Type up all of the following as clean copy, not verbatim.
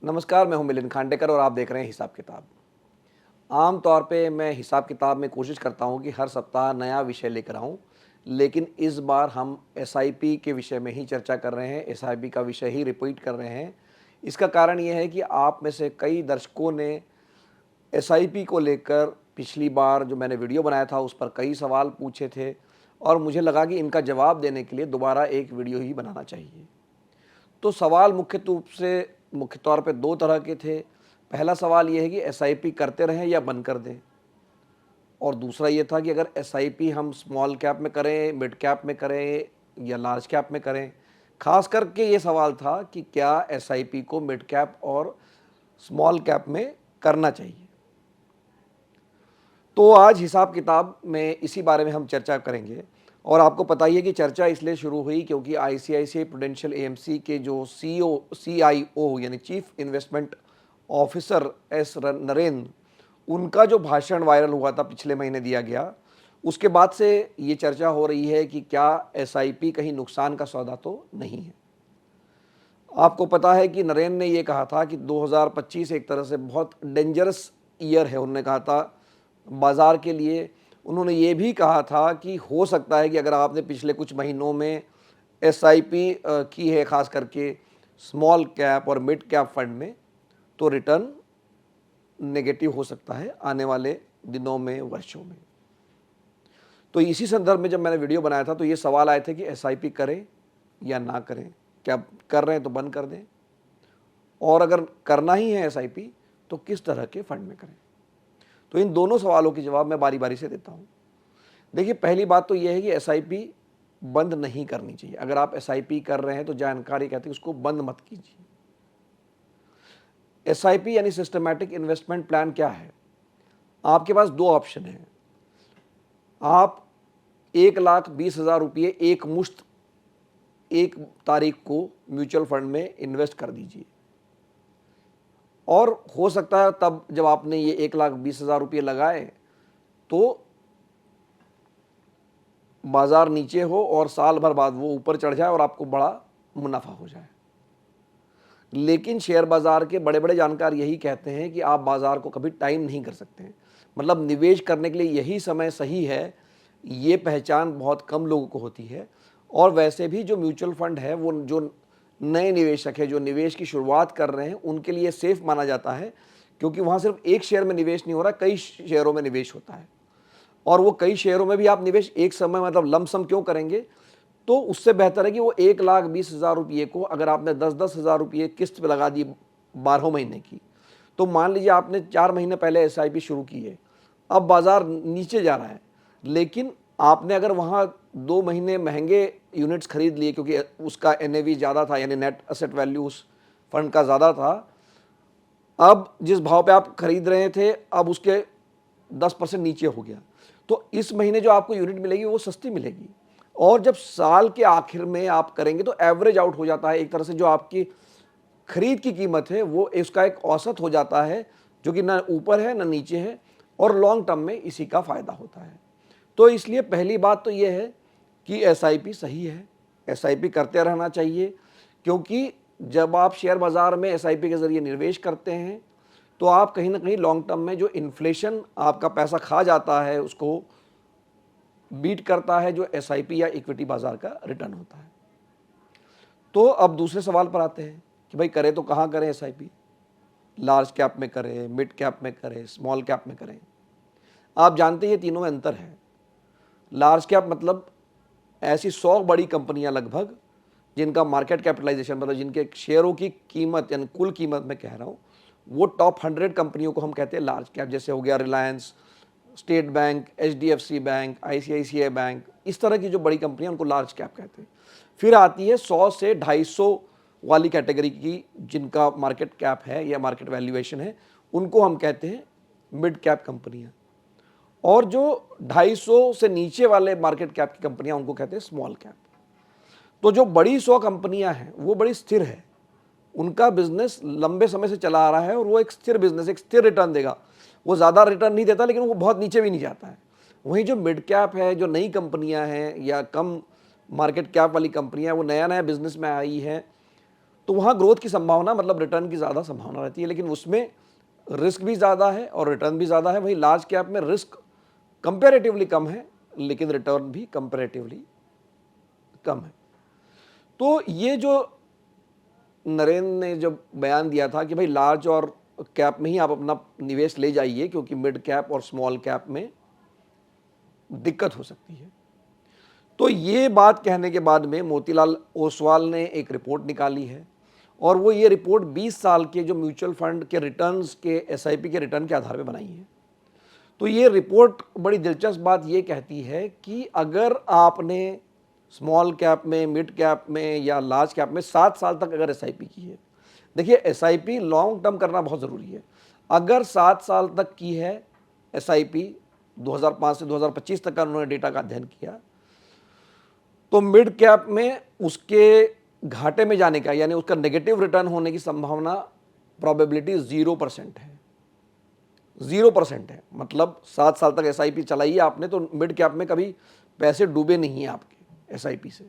नमस्कार, मैं हूं मिलिंद खांडेकर और आप देख रहे हैं हिसाब किताब। आम तौर पे मैं हिसाब किताब में कोशिश करता हूं कि हर सप्ताह नया विषय लेकर आऊं, लेकिन इस बार हम एसआईपी के विषय में ही चर्चा कर रहे हैं, एसआईपी का विषय ही रिपीट कर रहे हैं। इसका कारण ये है कि आप में से कई दर्शकों ने एसआईपी को लेकर पिछली बार जो मैंने वीडियो बनाया था उस पर कई सवाल पूछे थे और मुझे लगा कि इनका जवाब देने के लिए दोबारा एक वीडियो ही बनाना चाहिए। तो सवाल मुख्य तौर पे 2 तरह के थे। पहला सवाल ये है कि एसआईपी करते रहें या बंद कर दें, और दूसरा ये था कि अगर एसआईपी हम स्मॉल कैप में करें, मिड कैप में करें या लार्ज कैप में करें। ख़ास करके ये सवाल था कि क्या एसआईपी को मिड कैप और स्मॉल कैप में करना चाहिए। तो आज हिसाब किताब में इसी बारे में हम चर्चा करेंगे। और आपको पता ही है कि चर्चा इसलिए शुरू हुई क्योंकि आईसीआईसीआई प्रूडेंशियल एएमसी के जो सीआईओ यानी chief investment officer S Naren, उनका जो भाषण वायरल हुआ था पिछले महीने दिया गया, उसके बाद से ये चर्चा हो रही है कि क्या एसआईपी कहीं नुकसान का सौदा तो नहीं है। आपको पता है कि नरेन ने ये कहा था कि 2025 एक तरह से बहुत डेंजरस ईयर है। उन्होंने कहा था बाज़ार के लिए। उन्होंने ये भी कहा था कि हो सकता है कि अगर आपने पिछले कुछ महीनों में एसआईपी की है, ख़ास करके स्मॉल कैप और मिड कैप फंड में, तो रिटर्न नेगेटिव हो सकता है आने वाले दिनों में, वर्षों में। तो इसी संदर्भ में जब मैंने वीडियो बनाया था तो ये सवाल आए थे कि एसआईपी करें या ना करें, क्या कर रहे हैं तो बंद कर दें, और अगर करना ही है एसआईपी तो किस तरह के फंड में करें। तो इन दोनों सवालों के जवाब मैं बारी बारी से देता हूं। देखिए, पहली बात तो यह है कि एसआईपी बंद नहीं करनी चाहिए। अगर आप एसआईपी कर रहे हैं तो जानकारी कहती है उसको बंद मत कीजिए। एसआईपी यानी सिस्टमैटिक इन्वेस्टमेंट प्लान क्या है? आपके पास 2 ऑप्शन हैं। आप 1,20,000 रुपये एक मुश्त 1 तारीख को म्यूचुअल फंड में इन्वेस्ट कर दीजिए, और हो सकता है तब जब आपने ये 1,20,000 रुपये लगाए तो बाजार नीचे हो और साल भर बाद वो ऊपर चढ़ जाए और आपको बड़ा मुनाफा हो जाए। लेकिन शेयर बाजार के बड़े बड़े जानकार यही कहते हैं कि आप बाजार को कभी टाइम नहीं कर सकते हैं। मतलब निवेश करने के लिए यही समय सही है, ये पहचान बहुत कम लोगों को होती है। और वैसे भी जो म्यूचुअल फंड है, वो जो नए निवेशक है, जो निवेश की शुरुआत कर रहे हैं, उनके लिए सेफ माना जाता है, क्योंकि वहाँ सिर्फ एक शेयर में निवेश नहीं हो रहा, कई शेयरों में निवेश होता है। और वो कई शेयरों में भी आप निवेश एक समय मतलब लमसम क्यों करेंगे, तो उससे बेहतर है कि वो 1,20,000 रुपये को अगर आपने 10-10 हज़ार रुपये किस्त पे लगा दी 12 महीने की, तो मान लीजिए आपने 4 महीने पहले एसआईपी शुरू की है, अब बाजार नीचे जा रहा है, लेकिन आपने अगर वहाँ 2 महीने महंगे यूनिट्स खरीद लिए क्योंकि उसका एनएवी ज़्यादा था, यानी नेट एसेट वैल्यू उस फंड का ज़्यादा था, अब जिस भाव पे आप खरीद रहे थे अब उसके 10% नीचे हो गया, तो इस महीने जो आपको यूनिट मिलेगी वो सस्ती मिलेगी। और जब साल के आखिर में आप करेंगे तो एवरेज आउट हो जाता है, एक तरह से जो आपकी खरीद की कीमत है वो इसका एक औसत हो जाता है, जो कि ना ऊपर है ना नीचे है, और लॉन्ग टर्म में इसी का फायदा होता है। तो इसलिए पहली बात तो ये है कि एसआईपी सही है, एसआईपी करते रहना चाहिए, क्योंकि जब आप शेयर बाजार में एसआईपी के जरिए निवेश करते हैं तो आप कहीं ना कहीं लॉन्ग टर्म में जो इन्फ्लेशन आपका पैसा खा जाता है उसको बीट करता है, जो एसआईपी या इक्विटी बाजार का रिटर्न होता है। तो अब दूसरे सवाल पर आते हैं कि भाई करें तो कहाँ करें एसआईपी? लार्ज कैप में करें, मिड कैप में करें, स्मॉल कैप में करें? आप जानते हैं तीनों में अंतर है। लार्ज कैप मतलब ऐसी 100 बड़ी कंपनियां लगभग, जिनका मार्केट कैपिटलाइजेशन मतलब जिनके शेयरों की कीमत यानी कुल कीमत में कह रहा हूँ, वो टॉप 100 कंपनियों को हम कहते हैं लार्ज कैप। जैसे हो गया Reliance, state bank, HDFC bank, ICICI bank, इस तरह की जो बड़ी कंपनियां उनको लार्ज कैप कहते हैं। फिर आती है 100 से 250 वाली कैटेगरी की, जिनका मार्केट कैप है या मार्केट वैल्यूएशन है, उनको हम कहते हैं मिड कैप कंपनियां। और जो 250 से नीचे वाले मार्केट कैप की कंपनियां उनको कहते हैं स्मॉल कैप। तो जो बड़ी 100 कंपनियां हैं वो बड़ी स्थिर है, उनका बिजनेस लंबे समय से चला आ रहा है और वो एक स्थिर बिजनेस, एक स्थिर रिटर्न देगा। वो ज़्यादा रिटर्न नहीं देता लेकिन वो बहुत नीचे भी नहीं जाता है। वहीं जो मिड कैप है, जो नई कंपनियां हैं या कम मार्केट कैप वाली कंपनियां, वो नया नया बिजनेस में आई हैं, तो वहाँ ग्रोथ की संभावना मतलब रिटर्न की ज़्यादा संभावना रहती है, लेकिन उसमें रिस्क भी ज़्यादा है और रिटर्न भी ज़्यादा है। वहीं लार्ज कैप में रिस्क कंपैरेटिवली कम है लेकिन रिटर्न भी कंपैरेटिवली कम है। तो ये जो नरेंद्र ने जब बयान दिया था कि भाई लार्ज और कैप में ही आप अपना निवेश ले जाइए क्योंकि मिड कैप और स्मॉल कैप में दिक्कत हो सकती है, तो ये बात कहने के बाद में मोतीलाल ओसवाल ने एक रिपोर्ट निकाली है और वो ये रिपोर्ट 20 साल के जो म्यूचुअल फंड के रिटर्न्स के एसआईपी के रिटर्न के आधार पर बनाई है। तो ये रिपोर्ट बड़ी दिलचस्प बात ये कहती है कि अगर आपने स्मॉल कैप में, मिड कैप में या लार्ज कैप में 7 साल तक अगर एसआईपी की है, देखिए एसआईपी लॉन्ग टर्म करना बहुत ज़रूरी है। अगर 7 साल तक की है एसआईपी, 2005 से 2025 तक का उन्होंने डेटा का अध्ययन किया, तो मिड कैप में उसके घाटे में जाने का यानी उसका नेगेटिव रिटर्न होने की संभावना प्रोबेबिलिटी 0% है। 0% है, मतलब 7 साल तक एसआईपी चलाई है आपने तो मिड कैप में कभी पैसे डूबे नहीं हैं आपके एसआईपी से।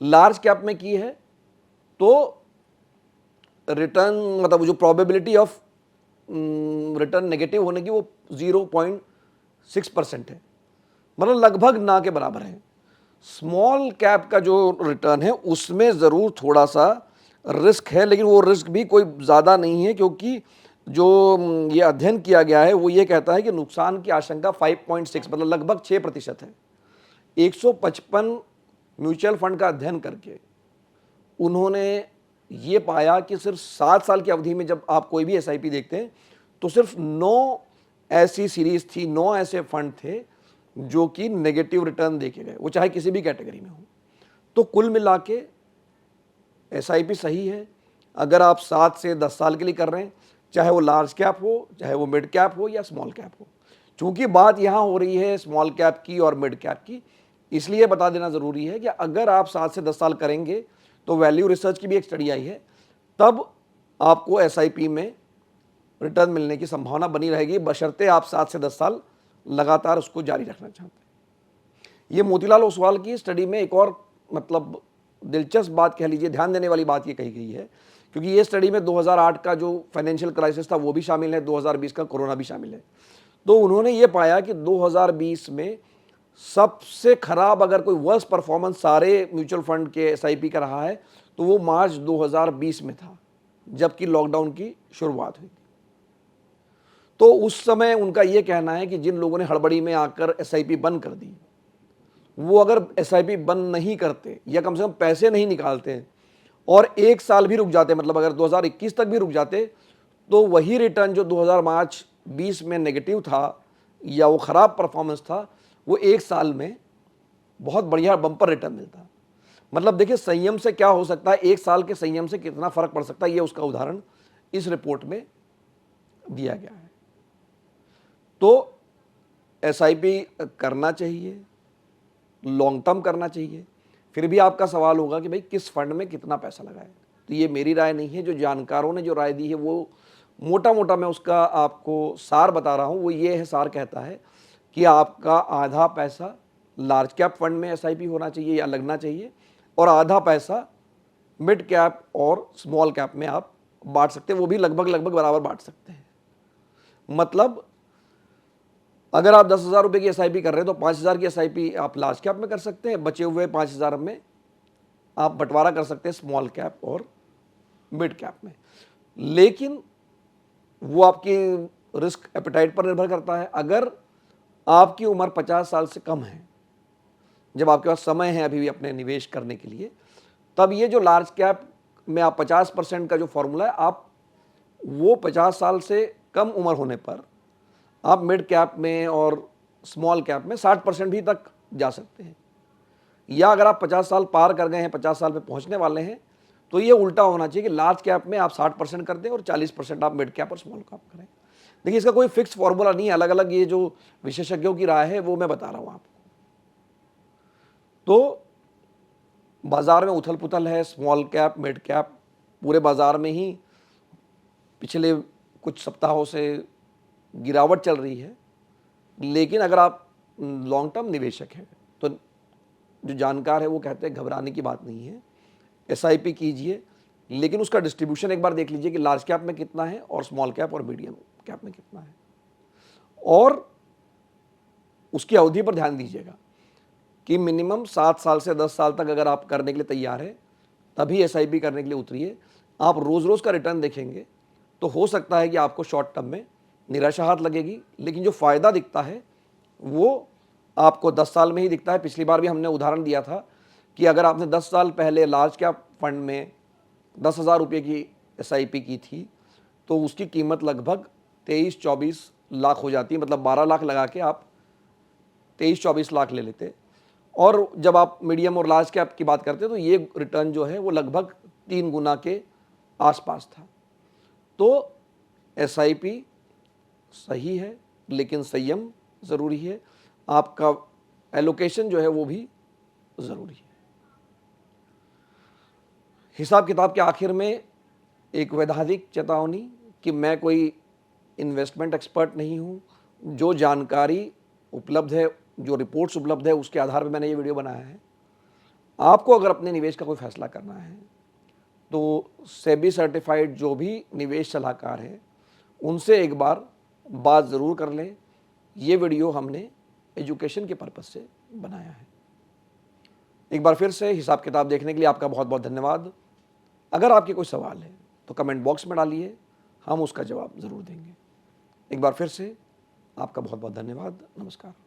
लार्ज कैप में की है तो रिटर्न मतलब जो प्रोबेबिलिटी ऑफ रिटर्न नेगेटिव होने की वो 0.6% है, मतलब लगभग ना के बराबर है। स्मॉल कैप का जो रिटर्न है उसमें ज़रूर थोड़ा सा रिस्क है, लेकिन वो रिस्क भी कोई ज़्यादा नहीं है क्योंकि जो ये अध्ययन किया गया है वो ये कहता है कि नुकसान की आशंका 5.6 मतलब लगभग 6% है। 155 म्यूचुअल फंड का अध्ययन करके उन्होंने ये पाया कि सिर्फ 7 साल की अवधि में जब आप कोई भी एसआईपी देखते हैं तो सिर्फ 9 ऐसी सीरीज थी, 9 ऐसे फंड थे जो कि नेगेटिव रिटर्न देखे गए, वो चाहे किसी भी कैटेगरी में हो। तो कुल मिला के एसआईपी सही है अगर आप 7 से 10 साल के लिए कर रहे हैं, चाहे वो लार्ज कैप हो, चाहे वो मिड कैप हो या स्मॉल कैप हो। चूंकि बात यहाँ हो रही है स्मॉल कैप की और मिड कैप की, इसलिए बता देना ज़रूरी है कि अगर आप 7 से 10 साल करेंगे तो वैल्यू रिसर्च की भी एक स्टडी आई है, तब आपको एसआईपी में रिटर्न मिलने की संभावना बनी रहेगी बशर्ते आप 7 से 10 साल लगातार उसको जारी रखना चाहते हैं। ये मोतीलाल ओसवाल की स्टडी में एक और मतलब दिलचस्प बात कह लीजिए, ध्यान देने वाली बात ये कही गई है क्योंकि ये स्टडी में 2008 का जो फाइनेंशियल क्राइसिस था वो भी शामिल है, 2020 का कोरोना भी शामिल है। तो उन्होंने ये पाया कि 2020 में सबसे खराब अगर कोई वर्स्ट परफॉर्मेंस सारे म्यूचुअल फंड के एसआईपी का रहा है तो वो मार्च 2020 में था, जबकि लॉकडाउन की शुरुआत हुई थी। तो उस समय उनका ये कहना है कि जिन लोगों ने हड़बड़ी में आकर एसआईपी बंद कर दी, वो अगर एसआईपी बंद नहीं करते या कम से कम पैसे नहीं निकालते और 1 साल भी रुक जाते, मतलब अगर 2021 तक भी रुक जाते, तो वही रिटर्न जो 2020 में नेगेटिव था या वो खराब परफॉर्मेंस था, वो 1 साल में बहुत बढ़िया बम्पर रिटर्न मिलता। मतलब देखिए संयम से क्या हो सकता है, 1 साल के संयम से कितना फर्क पड़ सकता है, ये उसका उदाहरण इस रिपोर्ट में दिया गया है। तो एसआईपी करना चाहिए, लॉन्ग टर्म करना चाहिए। फिर भी आपका सवाल होगा कि भाई किस फंड में कितना पैसा लगाए, तो ये मेरी राय नहीं है, जो जानकारों ने जो राय दी है वो मोटा मोटा मैं उसका आपको सार बता रहा हूँ। वो ये है, सार कहता है कि आपका आधा पैसा लार्ज कैप फंड में एसआईपी होना चाहिए या लगना चाहिए और आधा पैसा मिड कैप और स्मॉल कैप में आप बांट सकते हैं, वो भी लगभग बराबर बांट सकते हैं। मतलब अगर आप 10,000 रुपये की एसआईपी कर रहे हैं तो 5,000 की एसआईपी आप लार्ज कैप में कर सकते हैं, बचे हुए 5,000 में आप बंटवारा कर सकते हैं स्मॉल कैप और मिड कैप में। लेकिन वो आपकी रिस्क एपेटाइट पर निर्भर करता है। अगर आपकी उम्र 50 साल से कम है, जब आपके पास समय है अभी भी अपने निवेश करने के लिए, तब ये जो लार्ज कैप में आप 50% का जो फॉर्मूला है, आप वो 50 साल से कम उम्र होने पर आप मिड कैप में और स्मॉल कैप में 60% भी तक जा सकते हैं। या अगर आप 50 साल पार कर गए हैं, 50 साल पे पहुंचने वाले हैं, तो ये उल्टा होना चाहिए कि लार्ज कैप में आप 60% कर दें और 40% आप मिड कैप और स्मॉल कैप करें। देखिए इसका कोई फिक्स फॉर्मूला नहीं है, अलग अलग ये जो विशेषज्ञों की राय है वो मैं बता रहा हूँ आपको। तो बाजार में उथल पुथल है, स्मॉल कैप मिड कैप पूरे बाजार में ही पिछले कुछ सप्ताहों से गिरावट चल रही है। लेकिन अगर आप लॉन्ग टर्म निवेशक हैं तो जो जानकार है वो कहते हैं घबराने की बात नहीं है, एसआईपी कीजिए, लेकिन उसका डिस्ट्रीब्यूशन एक बार देख लीजिए कि लार्ज कैप में कितना है और स्मॉल कैप और मीडियम कैप में कितना है, और उसकी अवधि पर ध्यान दीजिएगा कि मिनिमम 7 साल से 10 साल तक अगर आप करने के लिए तैयार है तभी एसआईपी करने के लिए उतरिए। आप रोज़ रोज़ का रिटर्न देखेंगे तो हो सकता है कि आपको शॉर्ट टर्म में निराशा हाथ लगेगी, लेकिन जो फ़ायदा दिखता है वो आपको 10 साल में ही दिखता है। पिछली बार भी हमने उदाहरण दिया था कि अगर आपने 10 साल पहले लार्ज कैप फंड में 10,000 रुपये की एसआईपी की थी तो उसकी कीमत लगभग 23-24 लाख हो जाती है, मतलब 12 लाख लगा के आप 23-24 लाख ले लेते। और जब आप मीडियम और लार्ज कैप की बात करते तो ये रिटर्न जो है वो लगभग 3 गुना के आसपास था। तो एसआईपी सही है, लेकिन संयम ज़रूरी है, आपका एलोकेशन जो है वो भी ज़रूरी है। हिसाब किताब के आखिर में एक वैधानिक चेतावनी कि मैं कोई इन्वेस्टमेंट एक्सपर्ट नहीं हूँ। जो जानकारी उपलब्ध है, जो रिपोर्ट्स उपलब्ध है, उसके आधार पर मैंने ये वीडियो बनाया है। आपको अगर अपने निवेश का कोई फैसला करना है तो सेबी सर्टिफाइड जो भी निवेश सलाहकार है उनसे एक बार बात ज़रूर कर लें। ये वीडियो हमने एजुकेशन के पर्पज़ से बनाया है। एक बार फिर से हिसाब किताब देखने के लिए आपका बहुत बहुत धन्यवाद। अगर आपके कोई सवाल है तो कमेंट बॉक्स में डालिए, हम उसका जवाब ज़रूर देंगे। एक बार फिर से आपका बहुत बहुत धन्यवाद। नमस्कार।